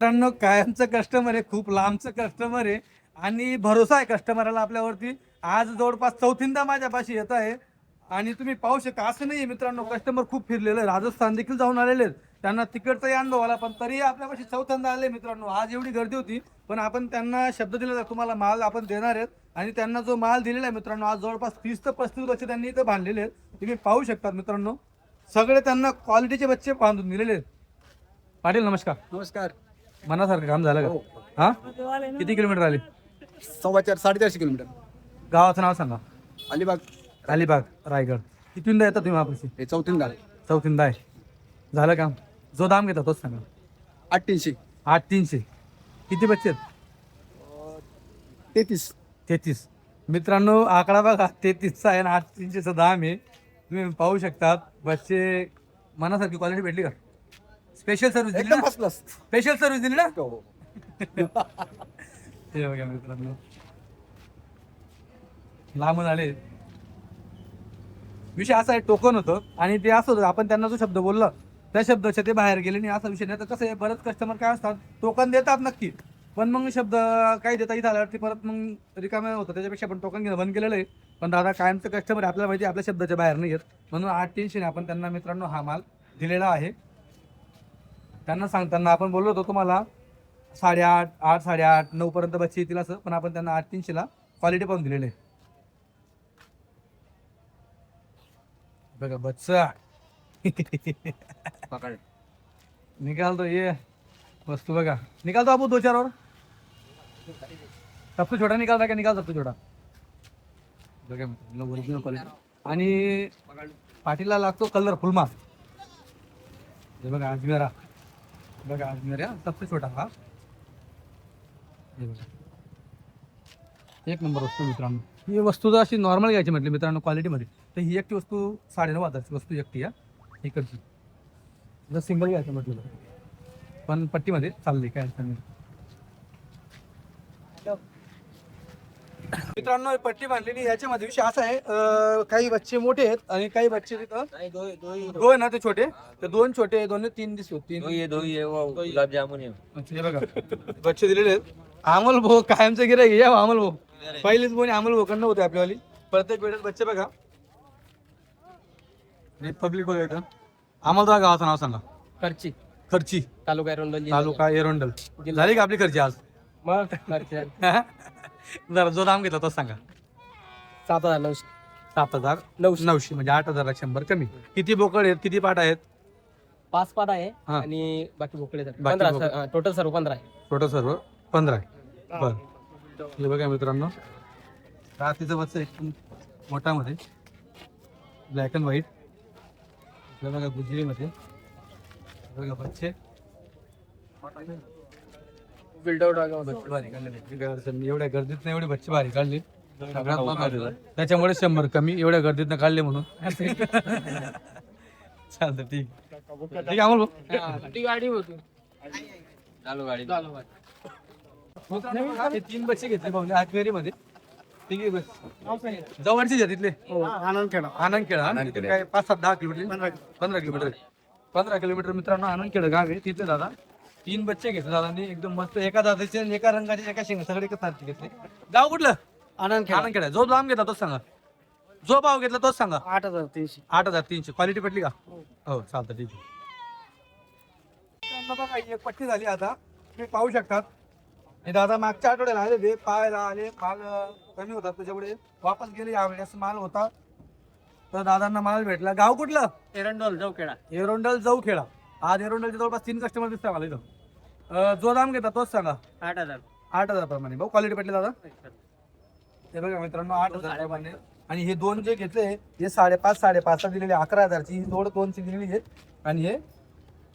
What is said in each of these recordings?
मित्रांनो कायमचं कस्टमर आहे, खूप लांबचं कस्टमर आहे आणि भरोसा आहे कस्टमरला आपल्यावरती. आज जवळपास चौथींदा माझ्यापाशी येत आहे आणि तुम्ही पाहू शकता असं नाही मित्रांनो, कस्टमर खूप फिरलेलं आहे, राजस्थान देखील जाऊन आलेले आहेत, त्यांना तिकडचाही अनुभव आला, पण तरी आपल्यापाशी चौथ्यांदा आले मित्रांनो. आज एवढी गर्दी होती पण आपण त्यांना शब्द दिला तुम्हाला माल आपण देणार आहेत आणि त्यांना जो माल दिलेला आहे मित्रांनो, आज जवळपास 30 ते 35 बच्चे त्यांनी इथं बांधलेले आहेत. तुम्ही पाहू शकता मित्रांनो, सगळे त्यांना क्वालिटीचे बच्चे बांधून दिलेले आहेत. पाटील नमस्कार. नमस्कार. मनासारखं काम झालं का? हा, किती किलोमीटर आले? 450 किलोमीटर. गावाचं नाव सांगा. अलिबाग. अलिबाग, रायगड. कितींदा येतात तुम्ही वापस? हे चौथींदा. चौथींदा आहे. झालं काम? जो दाम घेता तोच सांगा. 800. 8,300. किती बच्चे आहेत? 33. 33. मित्रांनो आकडा बघा, 33चा आहे आणि 8,300चा दाम आहे. तुम्ही पाहू शकतात बच्चे. मनासारखी क्वालिटी भेटली का? स्पेशल सर्व्हिस दिली एकदम ना? First class. स्पेशल सर्व्हिस दिली ना? हो. हे बघा मित्रांनो, लांबून आले. विषय असा आहे, टोकन होतं आणि ते असं होतं, आपण त्यांना जो शब्द बोलला त्या शब्दाच्या ते बाहेर गेले नाही, असा विषय नाही. तर कसं आहे, बरेच कस्टमर काय असतात, टोकन देतात नक्की, पण मग शब्द काही देता इथं आल्यावरती परत मग रिकामे होतं. त्याच्यापेक्षा आपण टोकन घेणं बंद केलेलं आहे. पण दादा कायमचं कस्टमर आहे, आपल्याला माहिती आहे, आपल्या शब्दाच्या बाहेर नाही येत, म्हणून 8,300 आपण त्यांना मित्रांनो हा माल दिलेला आहे. त्यांना सांगताना आपण बोललो होतो तुम्हाला 8:30, 8, 8:30, 9 पर्यंत बच्चे येतील असं, पण आपण त्यांना 8,300ला क्वालिटी पाहून दिलेले आहे. बघा बच्चा पकड. निकाल तो ये वस्तू बघा, निकाल तो आपको 2-4 और. सबसे छोटा निकाल रहा, क्या निकाल सबसे छोटा? बघा ओरिजिनल क्वालिटी. आणि पाठीला लागतो कलरफुल मास. हे बघा अजमेरा, बघा अजमेरा सबसे छोटा हा. हे बघा, एक नंबर वस्तू मित्रांनो. ही वस्तू जर अशी नॉर्मल घ्यायची म्हटली मित्रांनो क्वालिटीमध्ये, तर ही एकटी वस्तू 9,500ची वस्तू एकटी या इकडची. जर सिंगल घ्यायचं म्हटलं तर पण पट्टीमध्ये चालली काय अडचण नाही. मित्रांनो पट्टी बांधलेली, याच्यामध्ये विषय असा आहे, काही बच्चे मोठे आहेत आणि काही बच्चे तिथं दोन ना ते छोटे, तर 2 छोटे, 2-3 दिसतो. 3 गुलाबजामुन आहे. हे बघा बच्चे दिलेले आहेत. अमोल भाऊ कायमचे गिऱ्हाईक या अमोल भाऊ. पहिलीच बोनी अमोल भाऊकडनं होते आपल्यावाली. प्रत्येक वेळेस बच्चे बघा. रिपब्लिक बघा इथं. अमोलदा गावाचं नाव सांगा. खर्ची. खर्ची, तालुका एरोंडल. तालुका एरोंडल. झाली का आपली खर्ची आज? मग जरा जो दाम घेतला तोच सांगा. 7,900. 7,900 म्हणजे 8,100 कमी. किती बोकड आहेत, किती पाट आहेत? 5 पाट आहे हा. आणि बाकी बोकडे बाकी 15. टोटल सर्व 15 आहे. टोटल सर्व 15 आहे. बरं, हे बघा मित्रांनो, रात्रीचं बच्चं एकदम मोठामध्ये, ब्लॅक अँड व्हाईट. हे बघा गुजरीमध्ये, बघा बच्चे बिल्डआउट भारी काढले. एवढ्या गर्दीतनं एवढे बच्चे भारी काढले. सगळ्यात महत्त्वाचं. त्याच्यामुळे 100 कमी, एवढ्या गर्दीतनं काढले म्हणून. चालतं, ठीक ठीक आहे अमोल भाऊ. ती गाडी होती. चालू गाडी. हे 3 बच्चे घेतले पाहुणे आजमेरी मध्ये. ठीक आहे बस, जवळचीच आहे तिथले. आनंदखेडा. आनंदखेडा काय 5-7-10 किलोमीटर, 15 किलोमीटर. 15 किलोमीटर मित्रांनो आनंदखेडा गाव आहे. तिथले दादा 3 बच्चे घेतले दादांनी, एकदम मस्त, एका दादाचे, एका रंगाचे, एका शेंगा, सगळे एकच सारखे घेतले. गाव कुठलं? आनंदखेडा. जो दाम घेतला तोच सांगा, जो भाव घेतला तोच सांगा. 8,300. 8,300. क्वालिटी पटली का? हो चालतं, ठीक आहे. बघा एक पट्टी झाली आता, तुम्ही पाहू शकतात. हे दादा मागच्या आठवड्याला आले ते पाहायला आले, माल कमी होता त्याच्यामुळे वापस गेले. यावेळेस माल होता तर दादांना माल भेटला. गाव कुठलं? एरंडोल जवखेडा. एरोंडल जवखेडा. आज एरोंडलचे जवळपास 3 कस्टमर दिसतात मला इथं. जो दाम घेता तोच सांगा. 8,000. 8,000 प्रमाणे. भाऊ क्वालिटी पटली दादा? हे बघा मित्रांनो 8,000 प्रमाणे. आणि हे 2 जे घेतले हे 5.5 दिलेले, 11,000ची ही जोड 2ची दिलेली आहे आणि हे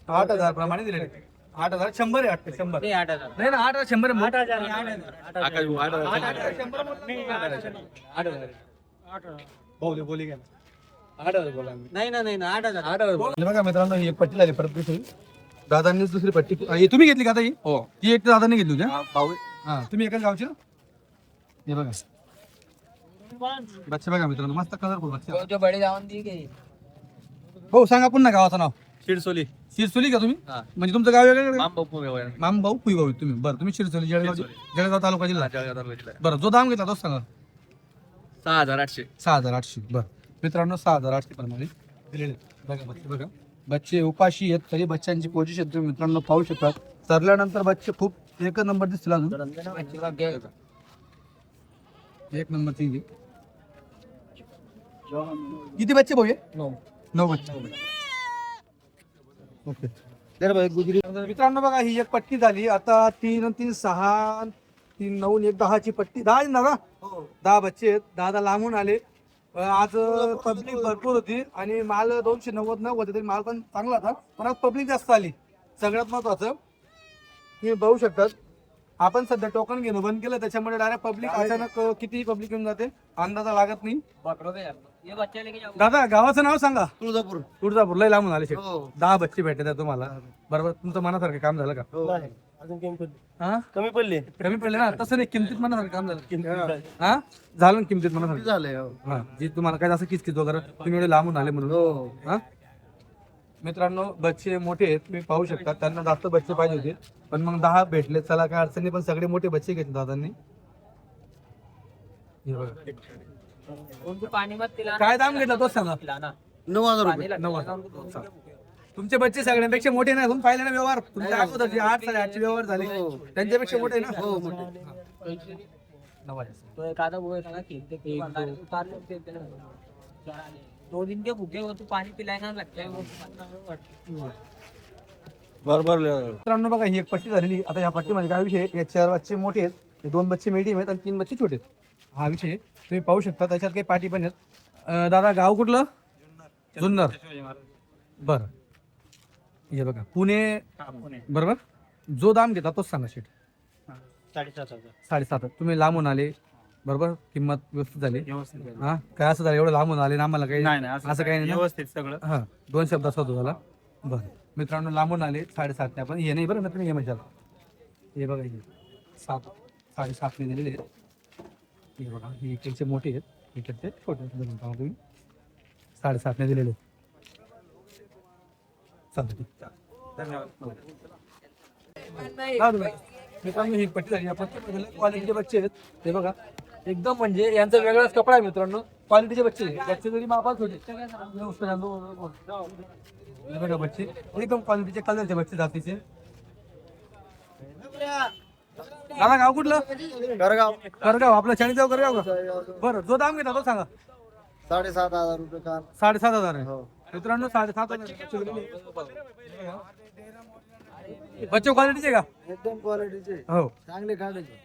8,000 प्रमाणे दिलेले. 8,000 100 आहे, 100 नाही 8,000. नाही ना, 8,000 100 आहे. 8,000. बोली बोली घ्या. नाही ना 8,000. हे बघा मित्रांनो ही एक पट्टी झाली परत दुसरी. दादांनी दुसरी पट्टी ही तुम्ही घेतली का आता? ही हो. ती एक तर दादांनी घेतली होती. भाऊ. हा, तुम्ही एकाच गावचे ना? हे बघा बच्चे बघा मित्रांनो, मस्त कलरफुल बच्चे. जो बडे जाऊन दी गई. हो सांगा पुन्हा गावाचं नाव. शिरसोली शिरसोली का तुम्ही हा. म्हणजे तुमचं गाव वेगळं मामबापू व्यवहार मामभाऊ पुईभाऊ तुम्ही बरं तुम्ही शिरसोली जळगाव तालुका जिल्हा जळगाव तालुक्यातला आहे. बरं जो दाम घेतला तोच सांगा 6,800 6,800 बरं मित्रांनो 6,800 प्रमाणे दिलेले आहेत. बघा बच्चे बघा बच्चे उपाशी आहेत तरी बच्चांची पोझिशन तुम्ही मित्रांनो पाहू शकता सरल्यानंतर बच्चे खूप एक नंबर दिसतील अजून एक नंबर तीन किती बच्चे भाऊ हे? 9 बच्चे ओके मित्रांनो बघा ही एक पट्टी झाली आता 3 आणि 3 6 3 9 1 10 ची पट्टी 10 आहे ना दादा 10 बच्चे आहेत 10 लांबून आले आज पब्लिक भरपूर होती आणि माल 290 न होते तरी माल पण चांगला होता पण आज पब्लिक जास्त आली सगळ्यात महत्वाचं तुम्ही बघू शकतात आपण सध्या टोकन घेणं बंद केलं त्याच्यामुळे डायरेक्ट पब्लिक अचानक किती पब्लिक येऊन जाते अंदाजा लागत नाही दादा गावाचं नाव सांगा तुळजापूर तुळजापूर लय लांबून आले शेट. हो 10 बच्चे भेटत आहे तुम्हाला बरोबर तुमचं मनासारखं काम झालं का अजून हा कमी पडले कमी पडले ना तसं नाही किमतीत मनासारखं काम झालं हा झालं ना किमतीत मनासारखं झालंय हा जी तुम्हाला काय असं किचकिच वगैरे तुम्ही एवढे लांबून आले म्हणून हा मित्रांनो बच्चे मोठे आहेत तुम्ही पाहू शकता त्यांना जास्त बच्चे पाहिजे होते पण मग 10 भेटले चला काय अडचणी पण सगळे मोठे बच्चे घेतले दादांनी हे बघा. काय दाम घेतला तोच सांगा 9,000 रुपये 9,000. तुमचे बच्चे सगळ्यांपेक्षा मोठे नाही तुम्ही पाहिले ना व्यवहार तुमच्या अगोदर जे 8 8चे व्यवहार झाले त्यांच्यापेक्षा मोठे ना हो मोठे 2 दिन के भूखे हो तो पानी पिलाना लगता है वो बरोबर मित्रांनो बघा ही एक पट्टी झालेली आता या पट्टीमध्ये काय विषय आहे? या 4 बच्चे मोठे आहेत हे 2 बच्चे मीडियम आहेत आणि 3 बच्चे छोटे आहेत हा विषय आहे. तुम्ही पाहू शकता त्याच्यात काही पाठी पण आहेत दादा गाव कुठलं जुन्नर बरं हे बघा पुणे बरोबर जो दाम घेता तोच सांगा शेट 7,500 तुम्ही लांबून आले बरोबर किंमत व्यवस्थित झाली हा काय असं झालं एवढं लांबून आले ना आम्हाला काही असं काही नाही ना? व्यवस्थित सगळं हा 2 शब्दात होतो झाला बरं मित्रांनो लांबून आले 7,500 आपण हे नाही बरं मित्र हे म्हणजे हे बघा हे 7,500 ने दिलेले आहेत हे बघा हे इकडचे मोठे आहेत इकडचे छोटे आहेत बघून पहा तुम्ही 7,500 ने दिलेले चालतं ठीक धन्यवाद मित्रांनो ही पट्टी झाली आपण क्वालिटीचे बच्चे आहेत ते बघा एकदम म्हणजे यांचा वेगळाच कपडा आहे मित्रांनो क्वालिटीचे बच्चे बच्चे जरी मापात होते हे बघा बच्चे एकदम क्वालिटीचे कलरचे बच्चे जातीचे दादा गाव कुठलं करगाव आपलं चाळीसगाव करगाव का बरं जो दाम घेता तो सांगा 7,500 रुपये का 7,500 आहे मित्रांनो 7,500 बच्चे क्वालिटीचे का एकदम क्वालिटीचे हो चांगले काढायचे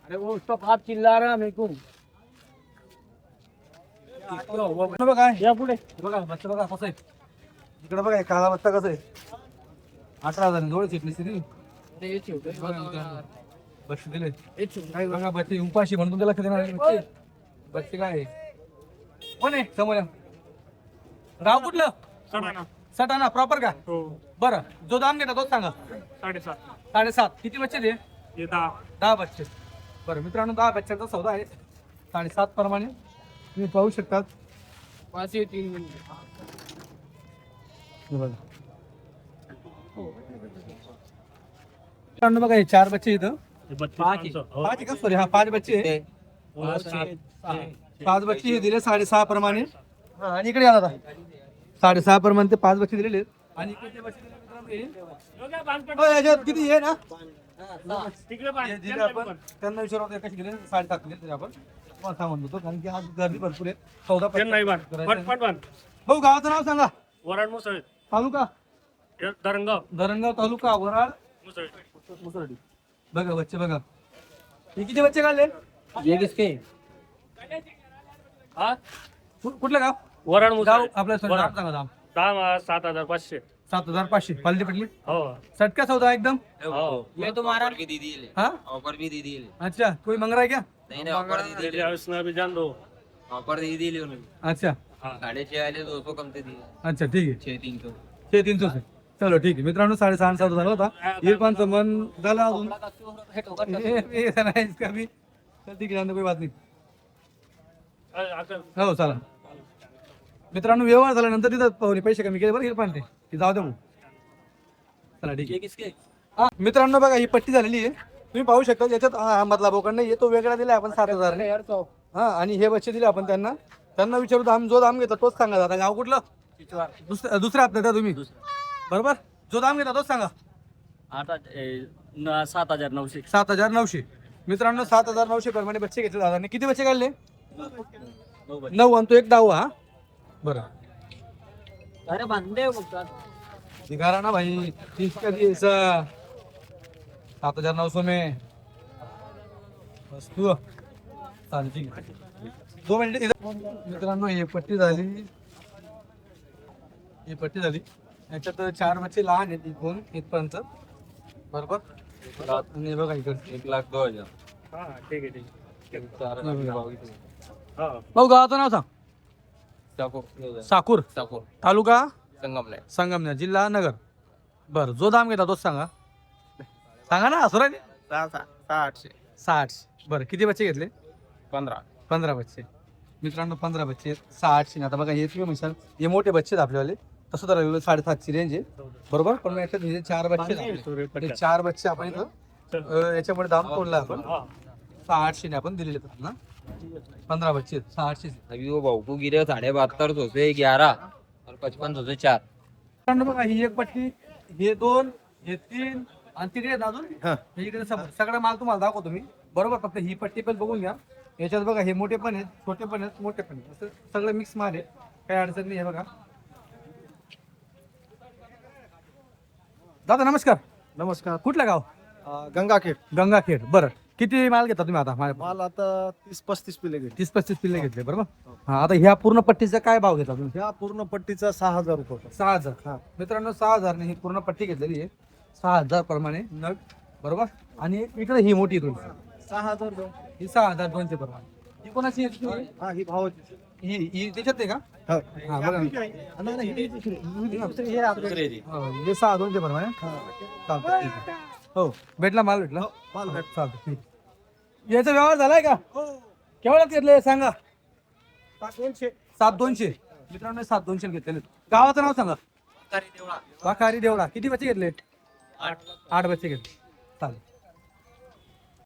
अरे वो उसका आप चिल्ला रहा मेरे को बघा या पुढे बघा बच्चा बघा कसं आहे इकडे बघा काळा बच्चा कसं आहे 18,000 जोड शिकली सिरी बच्चे दिले काय बघा बच्चे उपाशी म्हणून तुमच्या लक्ष देणार बच्चे बच्चे काय आहे कोण आहे समोर या. गाव कुठलं सटाणा प्रॉपर का बरं जो दाम घेता तोच सांगा 7,500 किती बच्चे ते 10 बच्चे बरं मित्रांनो 10 बच्चांचा सौदा आहे 7,500 प्रमाणे तुम्ही पाहू शकतात हे बघा. मित्रांनो बघा हे 4 बच्चे इथं 5 का सॉरी हा 5 बच्चे आहे. 5 बच्चे हे दिले 6.5 प्रमाणे आणि इकडे आला 6.5 प्रमाणे ते 5 बच्चे दिलेले आहेत. आणि इकडचे बच्चे दिले मित्रांनो हे. याच्यात किती आहे ना हे दिले आपण त्यांना विचारतो कशी गेले 7.5 दिले तरी आपण तुम्हाला सांगून देतो कारण की आज गर्दी भरपूर आहे सौदा भाऊ गावाचं नाव सांगा वराड मुसळ तालुका धरणगाव तालुका वराड मुसळ मुसर्डी बघा बच्चे बघा हे किती बच्चे काढले ये किसके हा कुठलं गाव वराड गाव मुसळ आपल्या नाव सांगा दाम दाम 7,500 7,500 क्वालिटी पडली हो सटका सौदा एकदम हो ये तुम्हारा भी दी दी हाँ ऑफर भी दी दी अच्छा कोई मंग रहा है क्या नहीं नहीं ऑफर दी दी उसने भी जान दो ऑफर दी दी उन्होंने अच्छा 6,500 वाले 200 कम से दिए अच्छा ठीक है 6,300 300 से चलो ठीक आहे मित्रांनो 6,500 झाला होता इरफानचं मन झालं अजून ये नाही इसका भी चल ठीक आहे कोई बात नाही हो चला मित्रांनो व्यवहार झाल्यानंतर तिथं पाहुणे पैसे कमी केले बरं हे पण ते जाऊ दे मग. चला ठीक आहे. हा मित्रांनो बघा ही पट्टी झालेली आहे, तुम्ही पाहू शकता. याच्यात हा मधला बोकड नाही, तो वेगळा दिला आपण 7,000 ने. हा आणि हे बच्चे दिले आपण त्यांना विचारू दाम, जो दाम घेता तोच सांगा. दादा गाव कुठलं? दुसऱ्या हप्त्यात आहे तुम्ही बरोबर. जो दाम घेता तोच सांगा. 7,900. 7,900. मित्रांनो 7,900 प्रमाणे बच्चे घेतले दादाने. किती बच्चे काढले? 9 आणि तो एक डाव. हा बरं अरे बांधे दिखारा ना भाई 30 का दिए ऐसा 7,900 में बस तू चालेल ठीक आहे. 2 मिनिट मित्रांनो ही पट्टी झाली. याच्यात 4 बच्चे लहान आहेत इथून इथपर्यंत बरोबर. आणि बघा इकडे 1,02,000. हा ठीक आहे ठीक आहे. भाऊ गावाचं नाव सांग. साकूर टाकू तालुका संगमनेर. संगमनेर जिल्हा नगर. बरं जो दाम घेता तोच सांगा. सांगा ना सुराने. 6,800. 60. बरं किती बच्चे घेतले? 15. बच्चे. मित्रांनो 15 बच्चे 6,800. आता बघा हे तुम्ही म्हणशाल हे मोठे बच्चे आहेत आपल्यावाले, तसं तर 7,500 रेंज आहे बरोबर. पण याच्यात हे 4 बच्चे आहेत. हे 4 बच्चे आपण इथं याच्यामुळे दाम तोडला आपण. 6,800 ने आपण दिलेले आहेत ना. 15 बच्चे 6,800. अभी वो भाऊ को गिरे 72 से 11 और 55 से 4. मित्रांनो बघा ही एक पट्टी, हे 2, हे 3 आणि तिकडे आहेत अजून. हे इकडे सगळा माल तुम्हाला दाखवतो मी बरोबर. फक्त ही पट्टी पण बघून घ्या. याच्यात बघा हे मोठे पण आहेत, छोटे पण आहेत, मोठे पण आहेत, असं सगळं मिक्स माल आहे. काही अडचण नाही. हे बघा दादा नमस्कार. नमस्कार. कुठलं गाव? गंगाखेड. गंगाखेड. बरं किती माल घेता तुम्ही आता? माल आता 30-35 पिले घेतले. 30-35 पिल्ले घेतले बरोबर. हा आता ह्या पूर्ण पट्टीचा काय भाव घेता तुम्ही? ह्या पूर्ण पट्टीचा 6,000 रुपये. 6,000. हा. मित्रांनो 6,000 ने ही पूर्ण पट्टी घेतलेली आहे. 6,000 प्रमाणे नग बरोबर. आणि इकडे ही मोठी तुमची 6,000. ही 6,200 प्रमाणे. ही कोणाची आहे? हा ही भावाची. ही त्याच्यात आहे का? हा. हा बघा नाही, नाही, ही दुसरी हे आपल्याकडे. हे 6,200 प्रमाणे चालतं ठीक आहे. हो भेटला माल भेटला. माल भेट. चालतं ठीक. याचा व्यवहार झालाय का? केवढ्यात घेतले सांगा. 7,200. मित्रांनो 7,200 घेतलेले. गावाचं नाव सांगा. वाखारी देवळा. किती बच्चे घेतले? 8 बच्चे घेतले. चालेल.